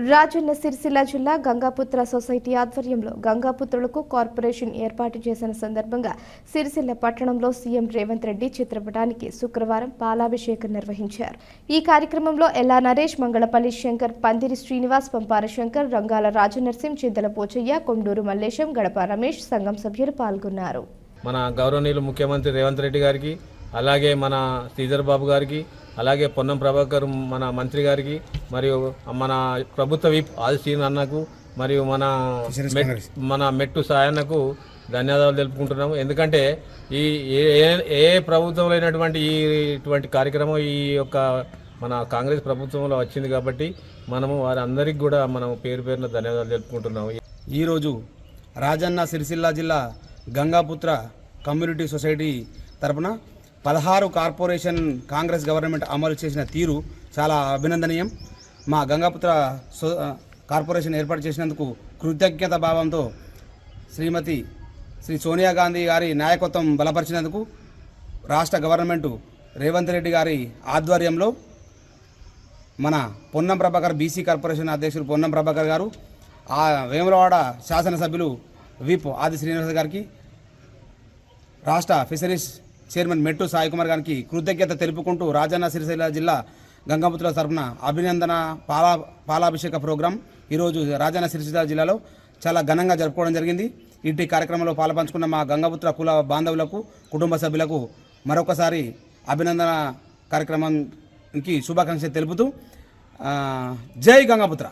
రాజన్న సిరిసిల్ల జిల్లా గంగాపుత్ర సొసైటీ ఆధ్వర్యంలో గంగాపుత్రులకు కార్పొరేషన్ ఏర్పాటు చేసిన సందర్భంగా సిరిసిల్ల పట్టణంలో సీఎం రేవంత్ రెడ్డి చిత్రపటానికి శుక్రవారం పాలాభిషేకం నిర్వహించారు. ఈ కార్యక్రమంలో ఎల్లా నరేష్, మంగళపల్లి శంకర్, పందిరి శ్రీనివాస్, పంపార శంకర్, రంగాల రాజనర్సింహ, చింతల పోచయ్య, కొండూరు మల్లేశం, గడప రమేష్ సంఘం సభ్యులు పాల్గొన్నారు. మన గౌరవనీయులు ముఖ్యమంత్రి రేవంత్ రెడ్డి గారికి, అలాగే మన శ్రీధర్ బాబు గారికి, అలాగే పొన్నం ప్రభాకర్ మన మంత్రి గారికి, మరియు మన ప్రభుత్వ విప్ ఆదిశ్రీన్ అన్నకు, మరియు మన మెట్టు సాయన్నకు ధన్యవాదాలు తెలుపుకుంటున్నాము. ఎందుకంటే ఈ ఏ ప్రభుత్వంలో అయినటువంటి ఇటువంటి కార్యక్రమం ఈ యొక్క మన కాంగ్రెస్ ప్రభుత్వంలో వచ్చింది కాబట్టి మనము వారందరికీ కూడా మనం పేరు పేరున ధన్యవాదాలు తెలుపుకుంటున్నాము. ఈరోజు రాజన్న సిరిసిల్ల జిల్లా గంగాపుత్ర కమ్యూనిటీ సొసైటీ తరపున 16 కార్పొరేషన్ కాంగ్రెస్ గవర్నమెంట్ అమలు చేసిన తీరు చాలా అభినందనీయం. మా గంగాపుత్ర కార్పొరేషన్ ఏర్పాటు చేసినందుకు కృతజ్ఞత భావంతో శ్రీ సోనియా గాంధీ గారి నాయకత్వం బలపరిచినందుకు రాష్ట్ర గవర్నమెంటు రేవంత్ రెడ్డి గారి ఆధ్వర్యంలో మన పొన్నం ప్రభాకర్ బీసీ కార్పొరేషన్ అధ్యక్షులు పొన్నం ప్రభాకర్ గారు, ఆ వేములవాడ శాసనసభ్యులు విప్ ఆది శ్రీనివాస్ గారికి, రాష్ట్ర ఫిషరీస్ చైర్మన్ మెట్టు సాయి కుమార్ గారికి కృతజ్ఞత తెలుపుకుంటూ రాజన్న సిరిసిల్ల జిల్లా గంగాపుత్రుల తరఫున అభినందన పాలాభిషేక ప్రోగ్రాం ఈరోజు రాజన్న సిరిసిల్ల జిల్లాలో చాలా ఘనంగా జరుపుకోవడం జరిగింది. ఇట్టి కార్యక్రమంలో పాల్పంచుకున్న మా గంగాపుత్ర కుల బాంధవులకు, కుటుంబ సభ్యులకు మరొకసారి అభినందన కార్యక్రమానికి శుభాకాంక్షలు తెలుపుతూ జై గంగాపుత్ర.